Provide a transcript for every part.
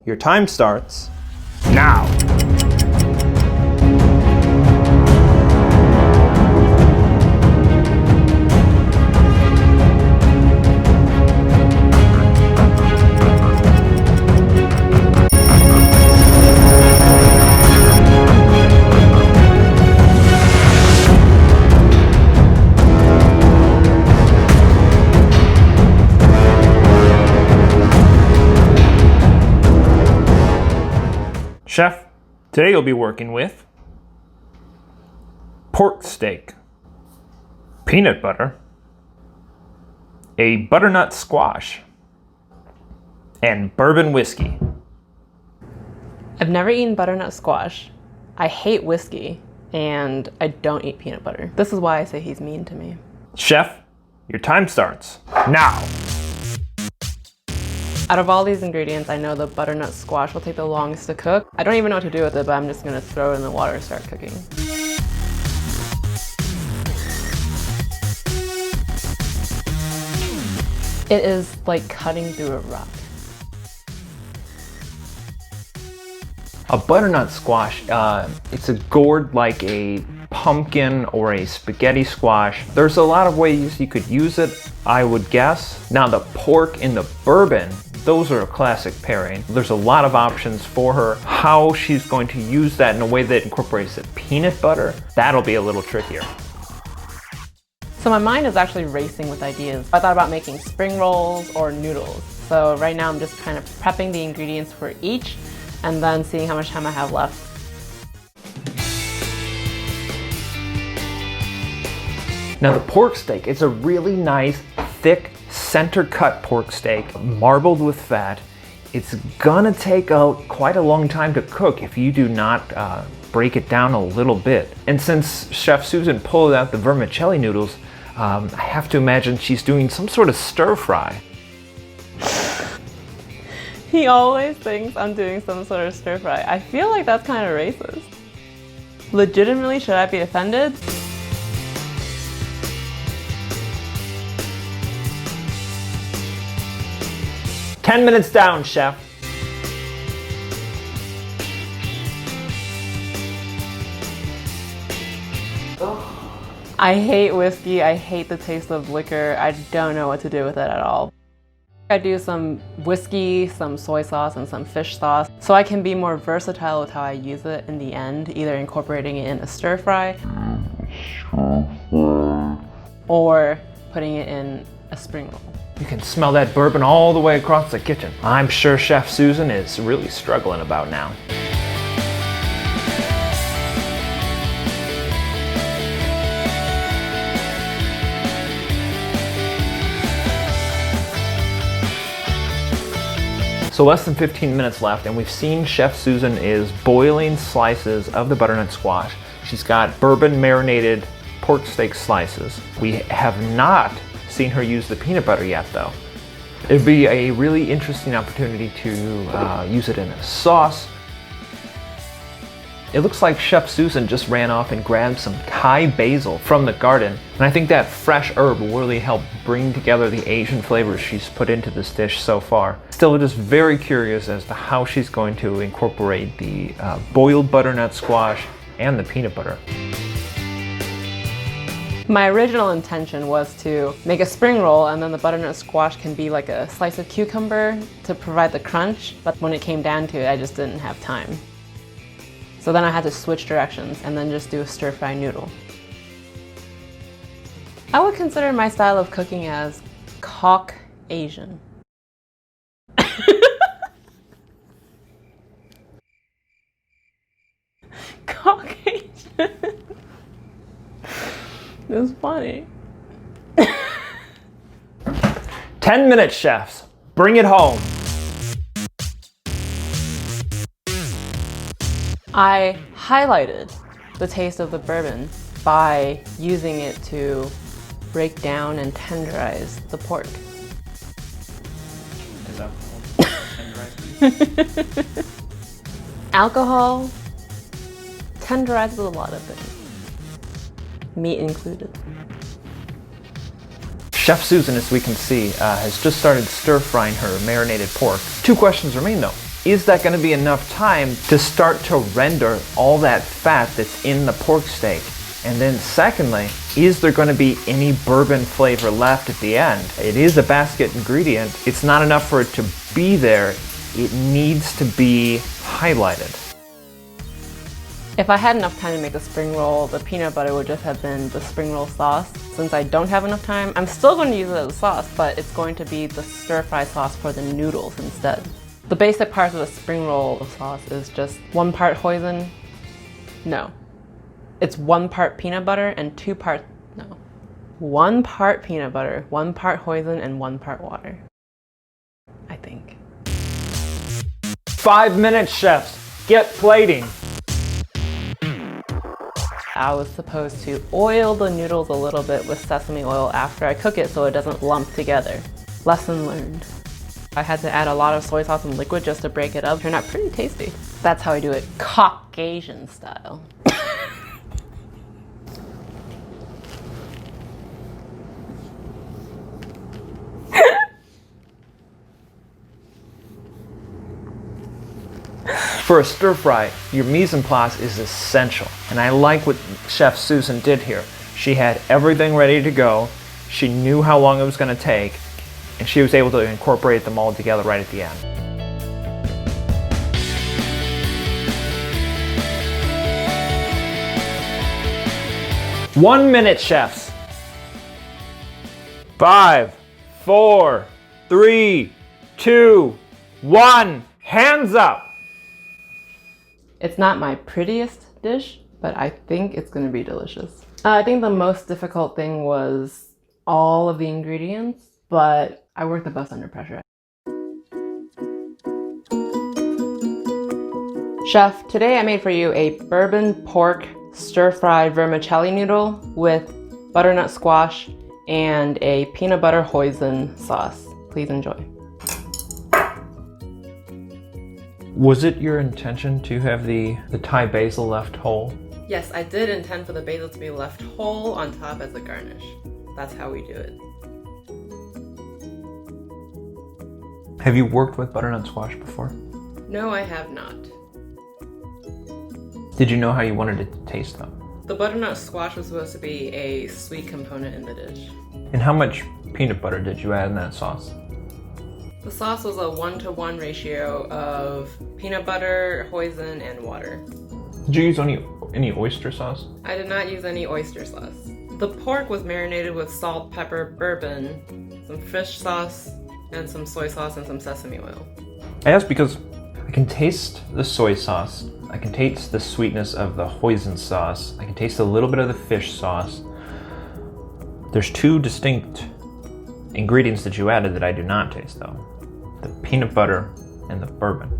Your time starts now. Chef, today you'll be working with pork steak, peanut butter, a butternut squash, and bourbon whiskey. I've never eaten butternut squash. I hate whiskey, and I don't eat peanut butter. This is why I say he's mean to me. Chef, your time starts now. Out of all these ingredients, I know the butternut squash will take the longest to cook. I don't even know what to do with it, but I'm just gonna throw it in the water and start cooking. It is like cutting through a rock. A butternut squash, it's a gourd like a pumpkin or a spaghetti squash. There's a lot of ways you could use it, I would guess. Now the pork and the bourbon, those are a classic pairing. There's a lot of options for her. How she's going to use that in a way that incorporates the peanut butter, that'll be a little trickier. So my mind is actually racing with ideas. I thought about making spring rolls or noodles. So right now I'm just kind of prepping the ingredients for each and then seeing how much time I have left. Now the pork steak, it's a really nice, thick, center cut pork steak, marbled with fat. It's gonna take quite a long time to cook if you do not break it down a little bit. And since Chef Susan pulled out the vermicelli noodles, I have to imagine she's doing some sort of stir fry. He always thinks I'm doing some sort of stir fry. I feel like that's kind of racist. Legitimately, should I be offended? "10 minutes down, Chef." I hate whiskey, I hate the taste of liquor. I don't know what to do with it at all. I do some whiskey, some soy sauce, and some fish sauce, so I can be more versatile with how I use it in the end, either incorporating it in a stir fry or putting it in a spring roll. You can smell that bourbon all the way across the kitchen. I'm sure Chef Susan is really struggling about now. So less than 15 minutes left, and we've seen Chef Susan is boiling slices of the butternut squash. She's got bourbon marinated pork steak slices. We have not seen her use the peanut butter yet though. It'd be a really interesting opportunity to use it in a sauce. It looks like Chef Susan just ran off and grabbed some Thai basil from the garden, and I think that fresh herb will really help bring together the Asian flavors she's put into this dish so far. Still just very curious as to how she's going to incorporate the boiled butternut squash and the peanut butter. My original intention was to make a spring roll and then the butternut squash can be like a slice of cucumber to provide the crunch, but when it came down to it, I just didn't have time. So then I had to switch directions and then just do a stir-fry noodle. I would consider my style of cooking as Caucasian. Caucasian. It was funny. 10 minutes, chefs. Bring it home. I highlighted the taste of the bourbon by using it to break down and tenderize the pork. Is that tenderize? Alcohol tenderizes a lot of things, meat included. Chef Susan, as we can see, has just started stir-frying her marinated pork. 2 questions remain though. is that going to be enough time to start to render all that fat that's in the pork steak? And then secondly, is there going to be any bourbon flavor left at the end? It is a basket ingredient. It's not enough for it to be there. It needs to be highlighted. If I had enough time to make the spring roll, the peanut butter would just have been the spring roll sauce. Since I don't have enough time, I'm still going to use it as a sauce, but it's going to be the stir-fry sauce for the noodles instead. The basic parts of the spring roll sauce is just 1 part hoisin. No. It's 1 part peanut butter and 1 part peanut butter, 1 part hoisin, and 1 part water. I think. 5 minutes, chefs. Get plating. I was supposed to oil the noodles a little bit with sesame oil after I cook it so it doesn't lump together. Lesson learned. I had to add a lot of soy sauce and liquid just to break it up. It turned out pretty tasty. That's how I do it Caucasian style. For a stir fry, your mise en place is essential. And I like what Chef Susan did here. She had everything ready to go. She knew how long it was going to take. And she was able to incorporate them all together right at the end. One minute, chefs. 5, 4, 3, 2, 1. Hands up. It's not my prettiest dish, but I think it's gonna be delicious. I think the most difficult thing was all of the ingredients, but I worked the best under pressure. Chef, today I made for you a bourbon pork stir-fried vermicelli noodle with butternut squash and a peanut butter hoisin sauce. Please enjoy. Was it your intention to have the Thai basil left whole? Yes, I did intend for the basil to be left whole on top as a garnish. That's how we do it. Have you worked with butternut squash before? No, I have not. Did you know how you wanted it to taste though? The butternut squash was supposed to be a sweet component in the dish. And how much peanut butter did you add in that sauce? The sauce was a 1-to-1 ratio of peanut butter, hoisin, and water. Did you use any oyster sauce? I did not use any oyster sauce. The pork was marinated with salt, pepper, bourbon, some fish sauce, and some soy sauce and some sesame oil. I asked because I can taste the soy sauce, I can taste the sweetness of the hoisin sauce, I can taste a little bit of the fish sauce. There's 2 distinct ingredients that you added that I do not taste though. The peanut butter and the bourbon.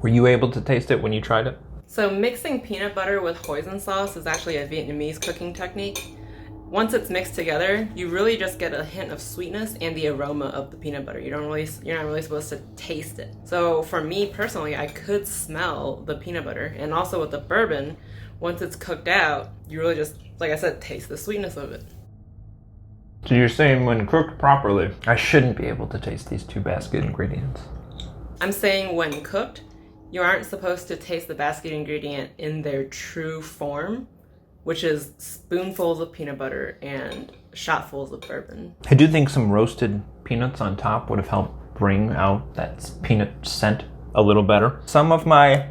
Were you able to taste it when you tried it? So mixing peanut butter with hoisin sauce is actually a Vietnamese cooking technique. Once it's mixed together, you really just get a hint of sweetness and the aroma of the peanut butter. You're not really supposed to taste it. So for me personally, I could smell the peanut butter, and also with the bourbon, once it's cooked out, you really just, like I said, taste the sweetness of it. So you're saying when cooked properly, I shouldn't be able to taste these 2 basket ingredients? I'm saying when cooked, you aren't supposed to taste the basket ingredient in their true form, which is spoonfuls of peanut butter and shotfuls of bourbon. I do think some roasted peanuts on top would have helped bring out that peanut scent a little better. Some of my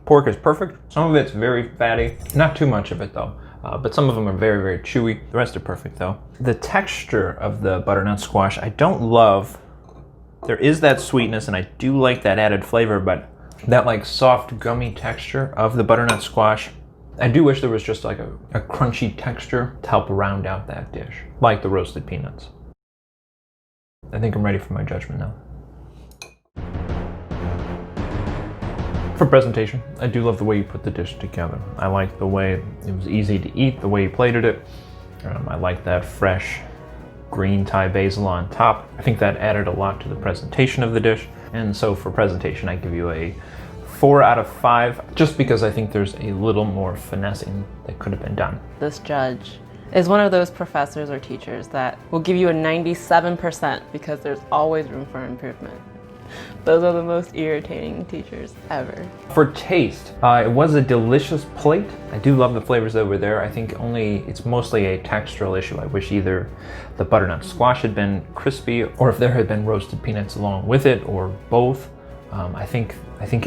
pork is perfect. Some of it's very fatty. Not too much of it though. But some of them are very, very chewy. The rest are perfect though. The texture of the butternut squash, I don't love. There is that sweetness and I do like that added flavor, but that like soft gummy texture of the butternut squash, I do wish there was just like a crunchy texture to help round out that dish, like the roasted peanuts. I think I'm ready for my judgment now. For presentation, I do love the way you put the dish together. I like the way it was easy to eat, the way you plated it. I like that fresh green Thai basil on top. I think that added a lot to the presentation of the dish. And so for presentation, I give you a 4 out of 5, just because I think there's a little more finessing that could have been done. This judge is one of those professors or teachers that will give you a 97% because there's always room for improvement. Those are the most irritating teachers ever. For taste, it was a delicious plate. I do love the flavors over there. I think it's mostly a textural issue. I wish either the butternut squash had been crispy, or if there had been roasted peanuts along with it, or both. I think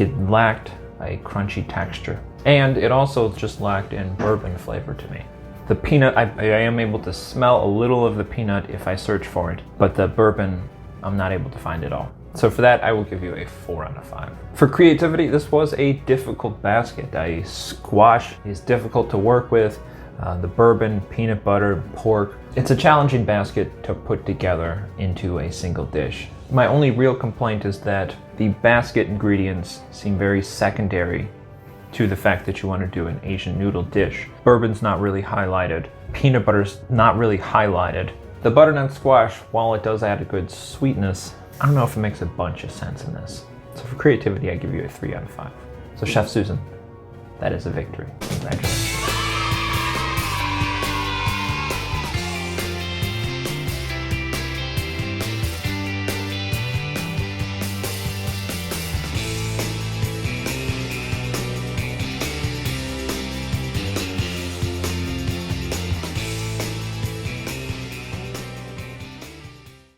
it lacked a crunchy texture. And it also just lacked in bourbon flavor to me. The peanut, I am able to smell a little of the peanut if I search for it, but the bourbon, I'm not able to find at all. So for that, I will give you a 4 out of 5. For creativity, this was a difficult basket. A squash is difficult to work with. The bourbon, peanut butter, pork. It's a challenging basket to put together into a single dish. My only real complaint is that the basket ingredients seem very secondary to the fact that you want to do an Asian noodle dish. Bourbon's not really highlighted. Peanut butter's not really highlighted. The butternut squash, while it does add a good sweetness, I don't know if it makes a bunch of sense in this. So for creativity, I give you a 3 out of 5. So Chef Susan, that is a victory. Congratulations.